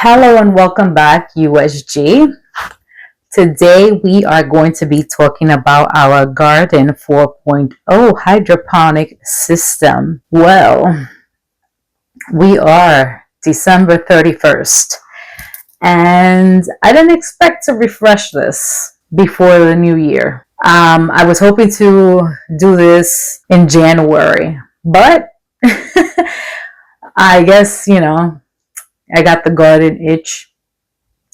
Hello and welcome back, USG. Today we are going to be talking about our Garden 4.0 hydroponic system. Well, we are December 31st, and I didn't expect to refresh this before the new year. I was hoping to do this in January, but I guess, I got the garden itch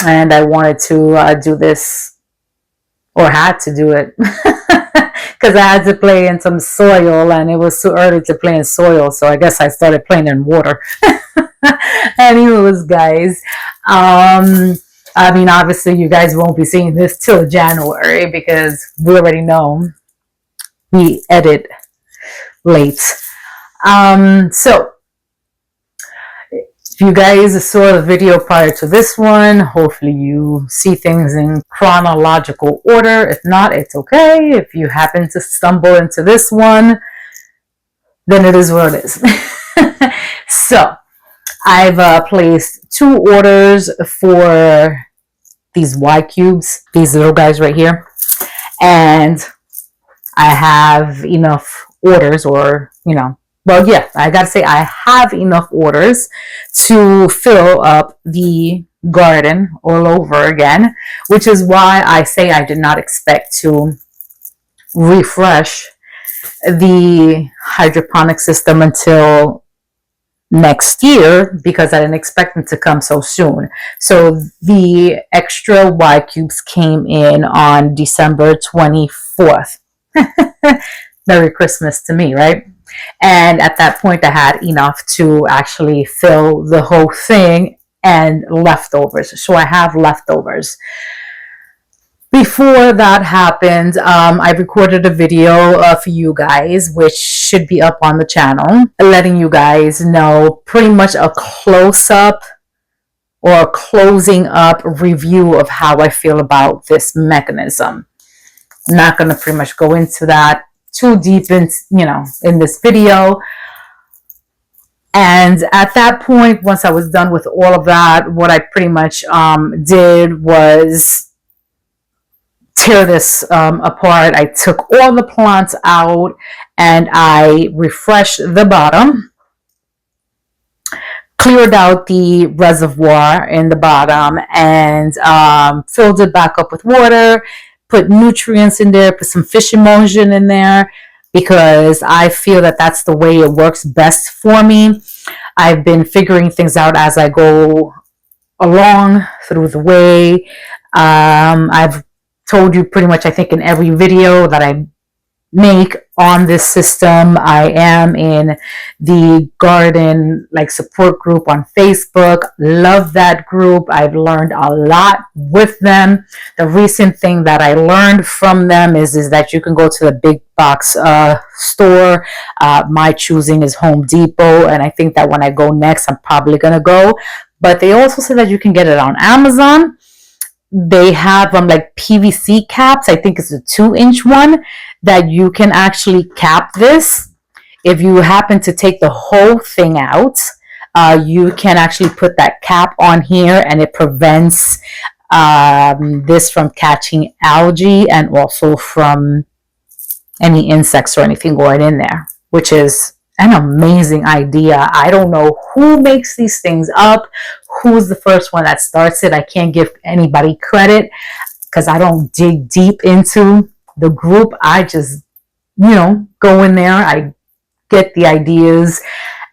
and I wanted to do this, or had to do it, because I had to play in some soil and it was too early to play in soil, so I guess I started playing in water. Anyways, guys, obviously you guys won't be seeing this till January because we already know we edit late. So if you guys saw the video prior to this one, hopefully you see things in chronological order. If not, it's okay. If you happen to stumble into this one, then it is what it is. So I've placed 2 orders for these Y cubes, these little guys right here, and I have enough orders, or well, yeah, I gotta say I have enough orders to fill up the garden all over again, which is why I say I did not expect to refresh the hydroponic system until next year, because I didn't expect them to come so soon. So the extra Y cubes came in on December 24th. Merry Christmas to me, right? And at that point, I had enough to actually fill the whole thing and leftovers. So I have leftovers. Before that happened, I recorded a video for you guys, which should be up on the channel, letting you guys know pretty much a close-up or a closing up review of how I feel about this mechanism. I'm not going to pretty much go into that too deep in this video. And at that point, once I was done with all of that, what I pretty much did was tear this apart. I took all the plants out and I refreshed the bottom, cleared out the reservoir in the bottom, and filled it back up with water, put nutrients in there, put some fish emulsion in there, because I feel that that's the way it works best for me. I've been figuring things out as I go along through the way. I've told you pretty much, I think, in every video that I make on this system. I am in the garden support group on Facebook. Love that group. I've learned a lot with them. The recent thing that I learned from them is that you can go to the big box store. My choosing is Home Depot, and I think that when I go next, I'm probably gonna go. But they also say that you can get it on Amazon. They have PVC caps. I think it's a 2-inch one that you can actually cap this. If you happen to take the whole thing out, you can actually put that cap on here, and it prevents this from catching algae and also from any insects or anything going in there, which is an amazing idea. I don't know who makes these things up, who's the first one that starts it. I can't give anybody credit because I don't dig deep into the group. I just, go in there, I get the ideas,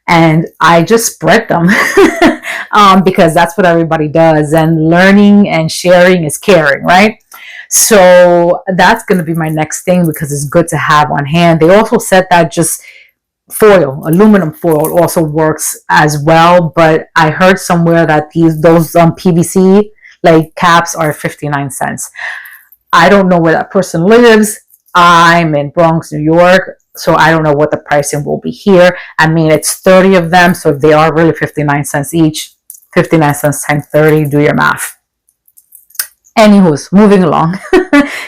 and I just spread them because that's what everybody does. And learning and sharing is caring, right? So that's going to be my next thing, because it's good to have on hand. They also said that just foil, aluminum foil, also works as well, but I heard somewhere that those PVC caps are 59 cents. I don't know where that person lives. I'm in Bronx, New York, so I don't know what the pricing will be here. I mean, it's 30 of them, so if they are really 59 cents each, 59 cents times 30, do your math. Anywho's, moving along.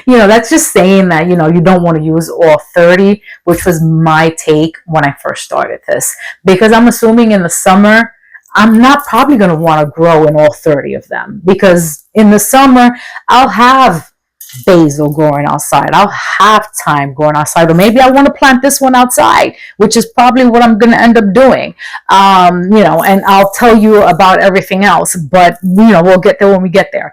That's just saying that, you don't want to use all 30, which was my take when I first started this. Because I'm assuming in the summer, I'm not probably going to want to grow in all 30 of them, because in the summer I'll have basil growing outside. I'll have thyme growing outside, or maybe I want to plant this one outside, which is probably what I'm going to end up doing. And I'll tell you about everything else, but we'll get there when we get there.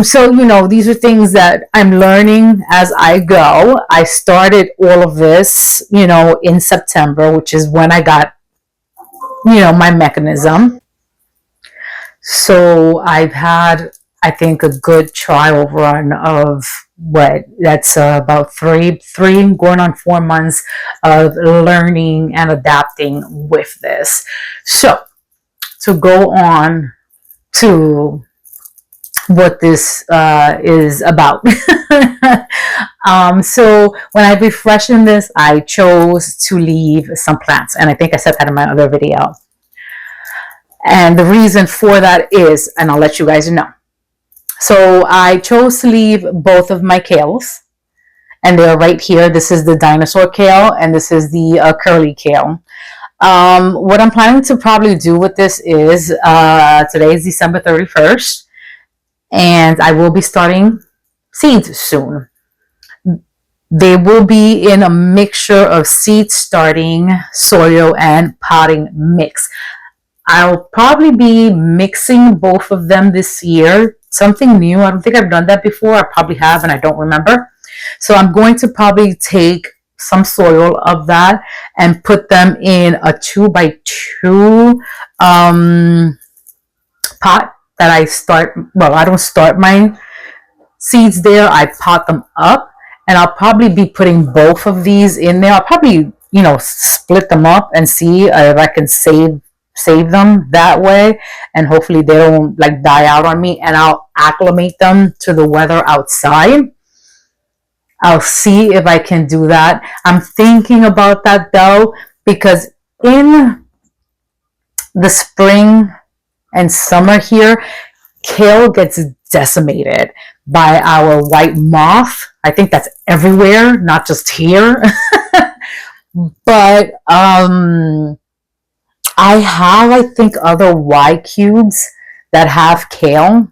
So these are things that I'm learning as I go. I started all of this, in September, which is when I got, my mechanism. So I've had, I think, a good trial run of about three going on 4 months of learning and adapting with this. So to go on to what this is about. So when I refreshed this, I chose to leave some plants, and I think I said that in my other video. And the reason for that is, and I'll let you guys know. So I chose to leave both of my kales, and they're right here. This is the dinosaur kale, and this is the curly kale. What I'm planning to probably do with this is, today is December 31st, and I will be starting seeds soon. They will be in a mixture of seed starting, soil, and potting mix. I'll probably be mixing both of them this year. Something new. I don't think I've done that before. I probably have, and I don't remember. So I'm going to probably take some soil of that and put them in a 2x2 pot that I start. Well, I don't start my seeds there. I pot them up, and I'll probably be putting both of these in there. I'll probably, split them up and see if I can save them that way, and hopefully they don't die out on me, and I'll acclimate them to the weather outside. I'll see if I can do that. I'm thinking about that though, because in the spring and summer here, kale gets decimated by our white moth. I think that's everywhere, not just here. But I have, I think, other Y cubes that have kale.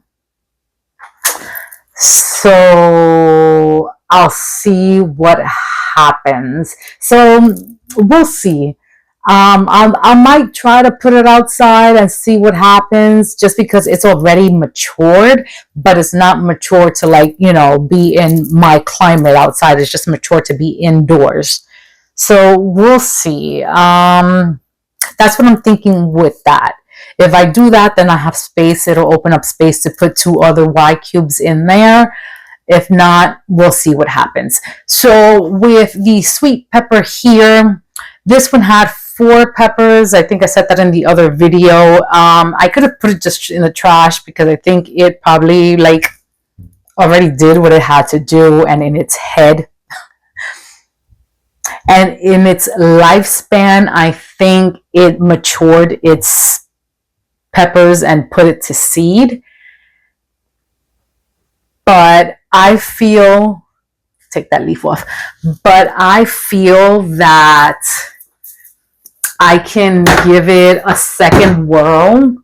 So I'll see what happens. So we'll see. I might try to put it outside and see what happens, just because it's already matured, but it's not mature to be in my climate outside. It's just mature to be indoors. So we'll see. That's what I'm thinking with that. If I do that, then I have space. It'll open up space to put 2 other Y cubes in there. If not, we'll see what happens. So with the sweet pepper here, this one had 4 peppers. I think I said that in the other video. I could have put it just in the trash, because I think it probably already did what it had to do, and in its head. And in its lifespan, I think it matured its peppers and put it to seed. But I feel, take that leaf off, but I feel that I can give it a second whirl.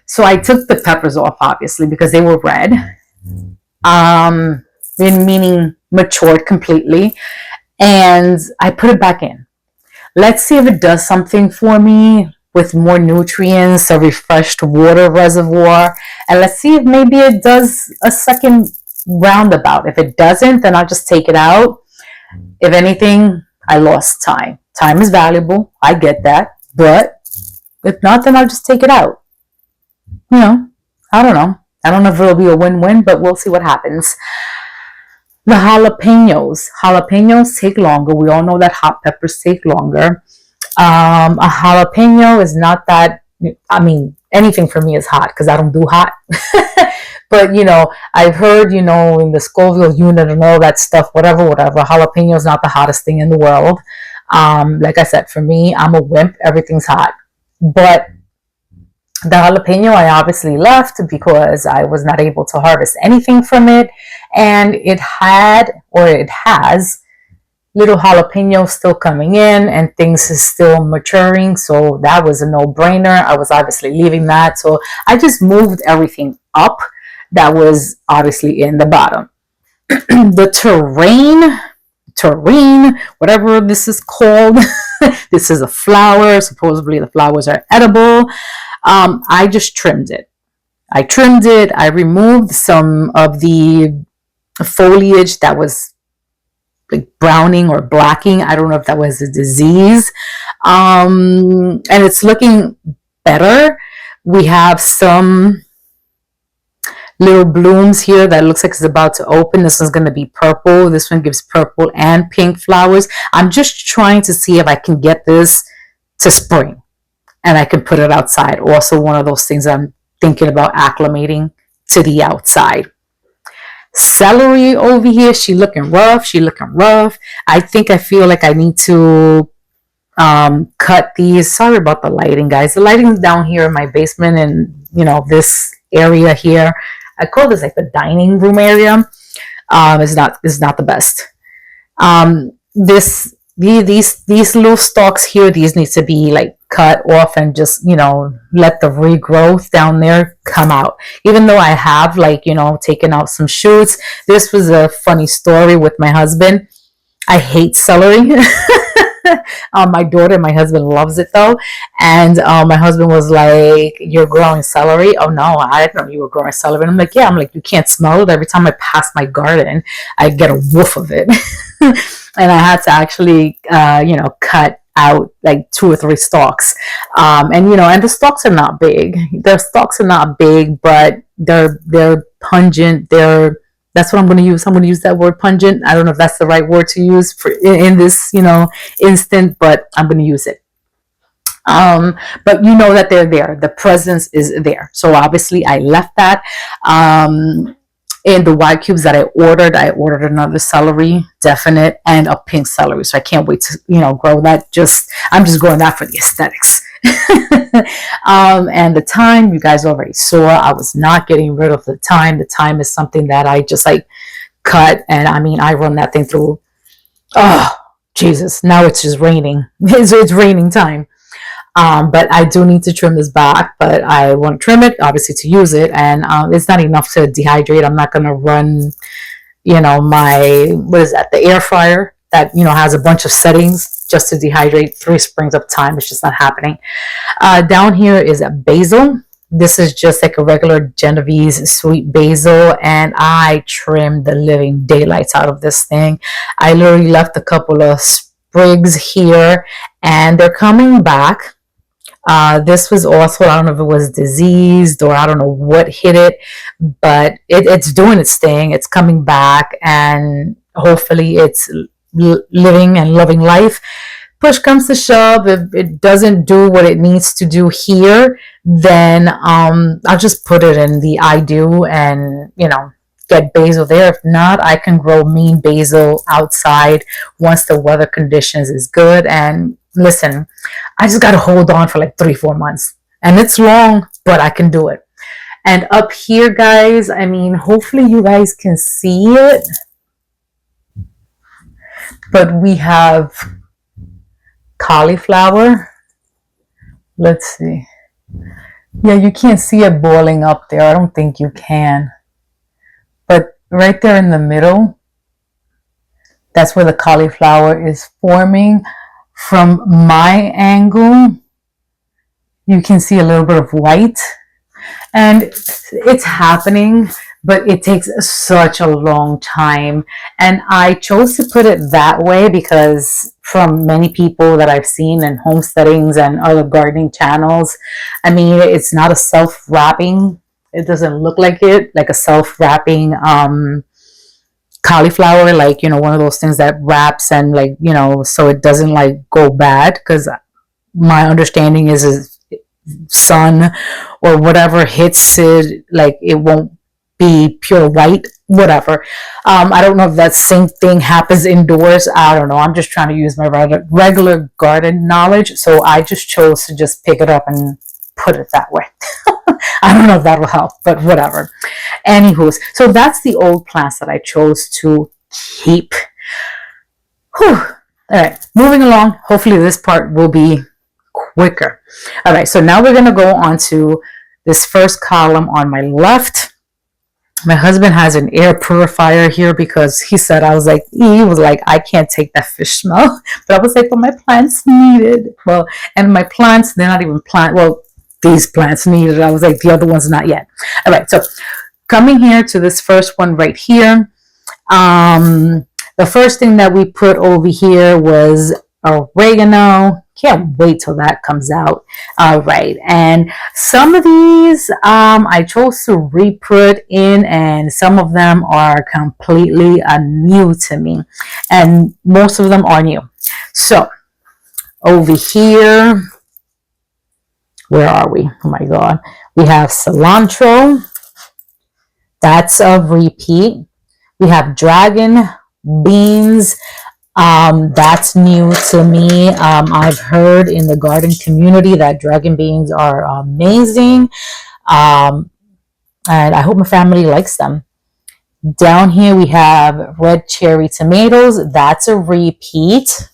So I took the peppers off, obviously, because they were red, meaning matured completely. And I put it back in. Let's see if it does something for me with more nutrients, a refreshed water reservoir. And let's see if maybe it does a second roundabout. If it doesn't, then I'll just take it out. If anything, I lost time. Time is valuable. I get that. But if not, then I'll just take it out. I don't know. I don't know if it'll be a win-win, but we'll see what happens. The jalapenos. Jalapenos take longer. We all know that hot peppers take longer. A jalapeno is not that, anything for me is hot, because I don't do hot. But, I've heard, in the Scoville unit and all that stuff, whatever, jalapeno is not the hottest thing in the world. Like I said, for me, I'm a wimp. Everything's hot. But the jalapeno I obviously left because I was not able to harvest anything from it. And it has little jalapeno still coming in and things is still maturing. So that was a no-brainer. I was obviously leaving that. So I just moved everything up that was obviously in the bottom. The terrain, whatever this is called. This is a flower. Supposedly the flowers are edible. I just trimmed it. I removed some of the foliage that was like browning or blacking. I don't know if that was a disease. And it's looking better. We have some little blooms here that looks like it's about to open. This one's going to be purple. This one gives purple and pink flowers. I'm just trying to see if I can get this to spring and I can put it outside. Also, one of those things I'm thinking about acclimating to the outside. Celery over here, she looking rough. I feel like I need to cut these. Sorry about the lighting, guys. The lighting down here in my basement and this area here, I call this like the dining room area, is not the best. These little stalks here, these need to be like cut off and just let the regrowth down there come out. Even though I have taken out some shoots. This was a funny story with my husband. I hate celery. My daughter and my husband loves it though, and my husband was like, "You're growing celery?" "Oh no, I didn't know you were growing celery." And I'm like, "Yeah." I'm like, "You can't smell it? Every time I pass my garden, I get a whiff of it." And I had to actually cut out like 2 or 3 stalks, and the stalks are not big. But they're pungent. That's what I'm going to use. I'm going to use that word pungent. I don't know if that's the right word to use in this, instant, but I'm going to use it. But that they're there. The presence is there. So obviously I left that. In the white cubes that I ordered another celery, definite, and a pink celery. So I can't wait to, grow that. I'm just growing that for the aesthetics. And the thyme, you guys already saw, I was not getting rid of the thyme. The thyme is something that I just cut, and I run that thing through. Oh, Jesus. Now it's just raining. It's raining time. But I do need to trim this back, but I want to trim it obviously to use it, and it's not enough to dehydrate. I'm not going to run the air fryer that has a bunch of settings just to dehydrate 3 springs of thyme. It's just not happening. Down here is a basil. This is just like a regular Genovese sweet basil, and I trimmed the living daylights out of this thing. I literally left a couple of sprigs here, and they're coming back. This was also, I don't know if it was diseased or I don't know what hit it, but it's doing its thing. It's coming back, and hopefully it's living and loving life. Push comes to shove, if it doesn't do what it needs to do here, then I'll just put it in the I do and get basil there. If not, I can grow mean basil outside once the weather conditions is good. And listen, I just got to hold on for like 3-4 months, and it's long, but I can do it. And up here, guys, hopefully you guys can see it, but we have cauliflower. Let's see. Yeah, you can't see it boiling up there. I don't think you can, but right there in the middle, that's where the cauliflower is forming. From my angle, you can see a little bit of white, and it's happening, but it takes such a long time. And I chose to put it that way because from many people that I've seen in homesteadings and other gardening channels, it's not a self-wrapping. It doesn't look like a self-wrapping cauliflower, one of those things that wraps and so it doesn't go bad, because my understanding is sun or whatever hits it, it won't be pure white, whatever. I don't know if that same thing happens indoors. I don't know. I'm just trying to use my regular garden knowledge, so I just chose to just pick it up and put it that way. I don't know if that will help, but whatever. Anywho, so that's the old plants that I chose to keep. Whew. All right, moving along. Hopefully this part will be quicker. All right, so now we're going to go on to this first column on my left. My husband has an air purifier here because he said, I was like, he was like, I can't take that fish smell. But I was like, well, my plants need it. Well, and my plants, they're not even plant. Well, these plants need it. I was like, the other ones not yet. All right, so coming here to this first one right here. The first thing that we put over here was oregano. Can't wait till that comes out. All right, and some of these I chose to re-put in, and some of them are completely new to me, and most of them are new. So over here, where are we? Oh my God, we have cilantro. That's a repeat. We have dragon beans. That's new to me. I've heard in the garden community that dragon beans are amazing. And I hope my family likes them. Down here we have red cherry tomatoes. That's a repeat.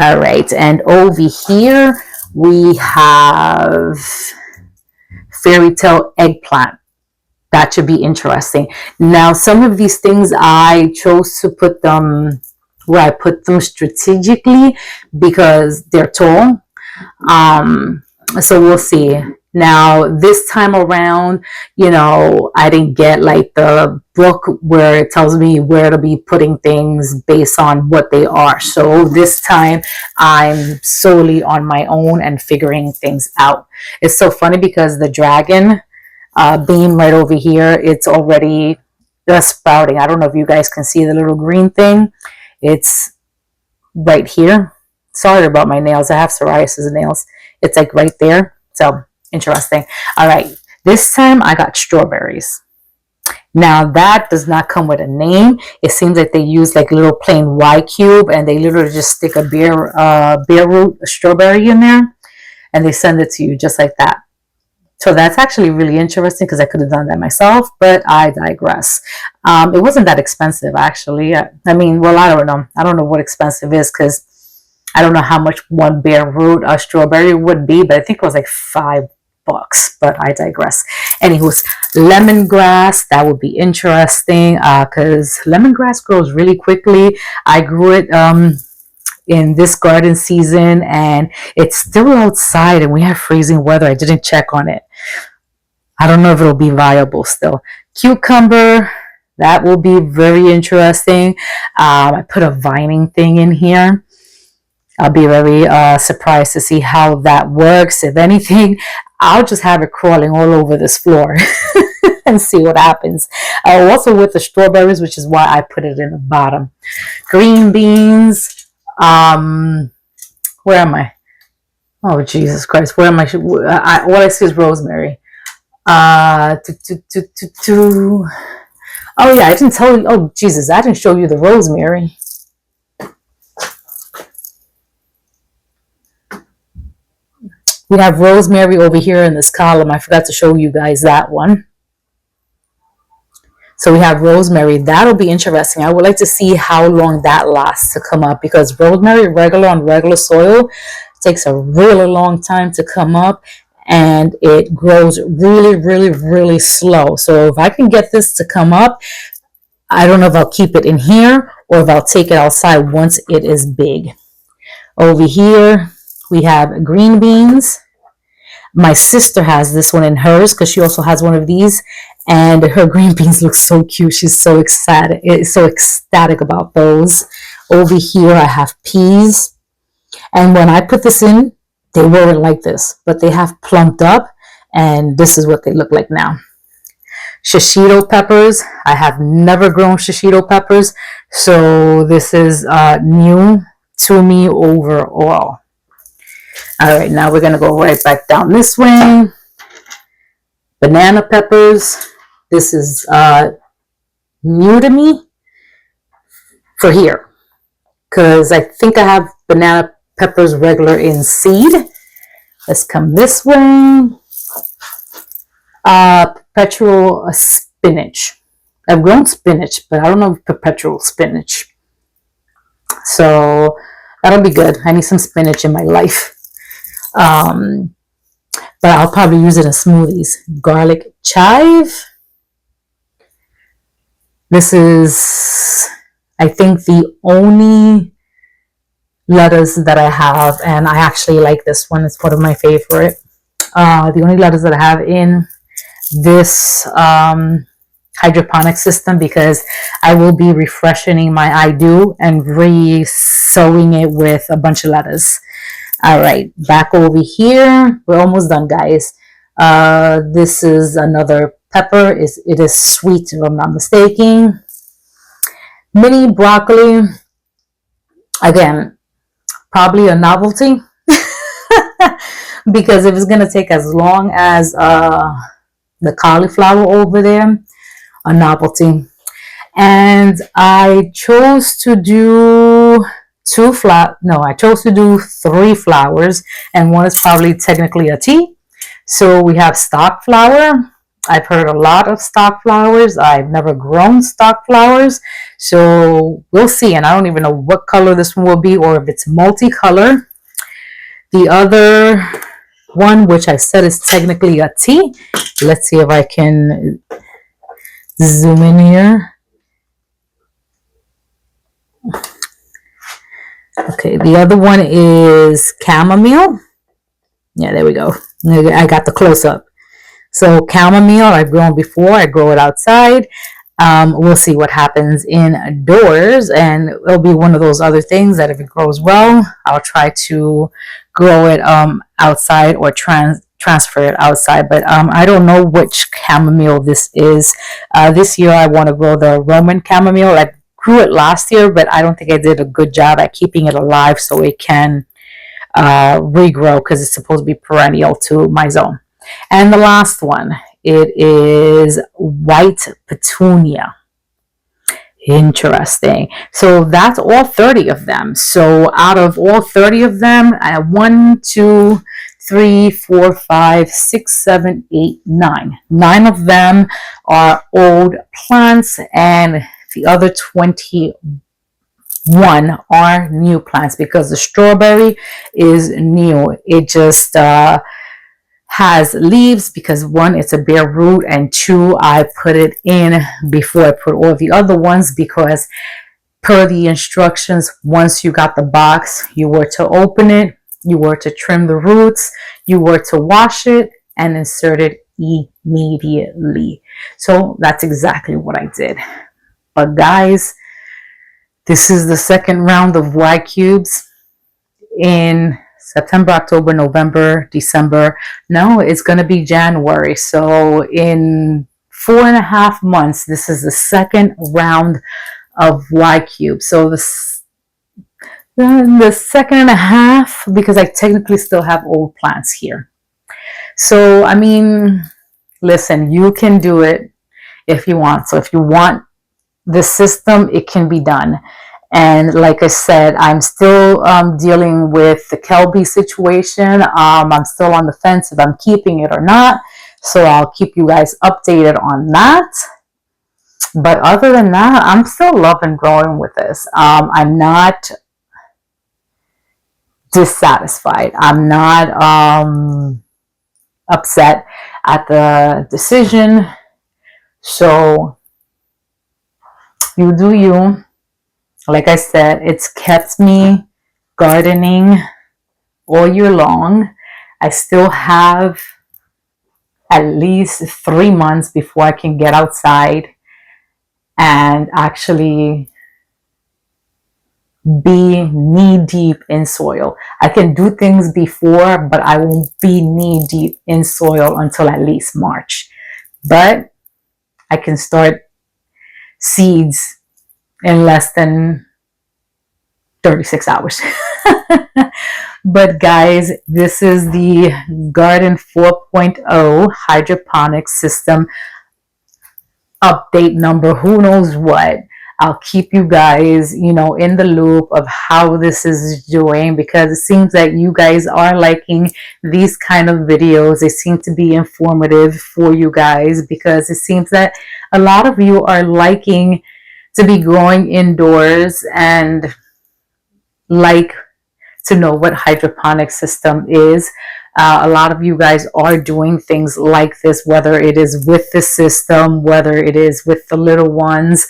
All right. And over here we have fairy tale eggplant. That should be interesting. Now, some of these things I chose to put them where I put them strategically because they're tall. So we'll see. Now, this time around, you know, I didn't get like the book where it tells me where to be putting things based on what they are. So this time I'm solely on my own and figuring things out. It's so funny because the dragon beam right over here, it's already sprouting. I don't know if you guys can see the little green thing. It's right here. Sorry about my nails. I have psoriasis nails. It's like right there. So interesting. All right. This time I got strawberries. Now that does not come with a name. It seems like they use like a little plain Y cube and they literally just stick a bare root strawberry in there and they send it to you just like that. So that's actually really interesting because I could have done that myself, but I digress. It wasn't that expensive, actually. I mean, well, I don't know. I don't know what expensive is because I don't know how much one bare root strawberry would be, but I think it was like $5, but I digress. Anywho's, lemongrass, that would be interesting because lemongrass grows really quickly. I grew it in this garden season and it's still outside and we have freezing weather. I didn't check on it. I don't know if it'll be viable still. Cucumber, that will be very interesting. I put a vining thing in here. I'll be very surprised to see how that works. If anything, I'll just have it crawling all over this floor and see what happens. Also with the strawberries, which is why I put it in the bottom. Green beans. Where am I? Oh, Jesus Christ. Where am I? What I see is rosemary. Oh, yeah, I didn't tell you. Oh, Jesus, I didn't show you the rosemary. We have rosemary over here in this column. I forgot to show you guys that one. So we have rosemary. That'll be interesting. I would like to see how long that lasts to come up because rosemary regular on regular soil takes a really long time to come up and it grows really, really, really slow. So if I can get this to come up, I don't know if I'll keep it in here or if I'll take it outside once it is big. Over here, we have green beans. My sister has this one in hers because she also has one of these. And her green beans look so cute. She's so ecstatic about those. Over here, I have peas. And when I put this in, they weren't like this, but they have plumped up, and this is what they look like now. Shishito peppers. I have never grown shishito peppers, so this is new to me overall. All right, now we're going to go right back down this way. Banana peppers. This is new to me for here because I think I have banana peppers regular in seed. Let's come this way. Perpetual spinach. I've grown spinach, but I don't know perpetual spinach. So that'll be good. I need some spinach in my life. Um, but I'll probably use it in smoothies. Garlic chive. This is, I think, the only lettuce that I have, and I actually like this one. It's one of my favorite. The only lettuce that I have in this hydroponic system, because I will be refreshing my I do and re-sowing it with a bunch of lettuce. All right, back over here. We're almost done, guys. This is another pepper. It is sweet, if I'm not mistaken. Mini broccoli. Again, probably a novelty. Because if it's going to take as long as the cauliflower over there, a novelty. And I chose to do I chose to do 3 flowers, and one is probably technically a tea. So we have stock flower. I've heard a lot of stock flowers. I've never grown stock flowers, so we'll see. And I don't even know what color this one will be, or if it's multicolor. The other one, which I said is technically a tea. Let's see if I can zoom in here. Okay, the other one is chamomile. Yeah, there we go. I got the close-up. So chamomile, I've grown before. I grow it outside. We'll see what happens indoors, and it'll be one of those other things that if it grows well, I'll try to grow it outside or transfer it outside. But I don't know which chamomile this is. This year I want to grow the Roman chamomile. I grew it last year, but I don't think I did a good job at keeping it alive so it can regrow, because it's supposed to be perennial to my zone. And the last one, it is white petunia. Interesting. So that's all 30 of them. So out of all 30 of them, I have 1, 2, 3, 4, 5, 6, 7, 8, 9. 9 of them are old plants, and the other 21 are new plants, because the strawberry is new. It just has leaves because 1, it's a bare root, and 2, I put it in before I put all the other ones, because per the instructions, once you got the box, you were to open it, you were to trim the roots, you were to wash it and insert it immediately. So that's exactly what I did. But guys, this is the second round of Y cubes in September, October, November, December. No, it's going to be January. So in 4.5 months, this is the second round of Y cube. So the second and a half, because I technically still have old plants here. So, I mean, listen, you can do it if you want. So if you want this system, it can be done. And like I said, I'm still dealing with the Kelby situation. I'm still on the fence if I'm keeping it or not. So I'll keep you guys updated on that. But other than that, I'm still loving growing with this. I'm not dissatisfied. I'm not upset at the decision. So you do you. Like I said, it's kept me gardening all year long. I still have at least 3 months before I can get outside and actually be knee deep in soil. I can do things before, but I won't be knee deep in soil until at least March. But I can start seeds in less than 36 hours. But guys, this is the Garden 4.0 hydroponics system update number, who knows what. I'll keep you guys, in the loop of how this is doing, because it seems that you guys are liking these kind of videos. They seem to be informative for you guys, because it seems that a lot of you are liking to be growing indoors, and like to know what hydroponic system is. A lot of you guys are doing things like this, whether it is with the system, whether it is with the little ones,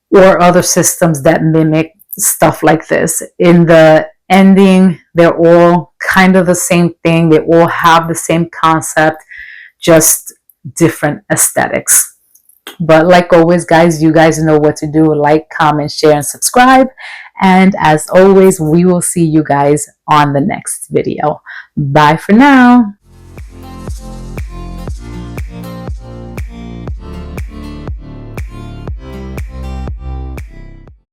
or other systems that mimic stuff like this. In the ending, they're all kind of the same thing. They all have the same concept, just different aesthetics. But like always, guys, you guys know what to do. Like, comment, share, and subscribe. And as always, we will see you guys on the next video. Bye for now.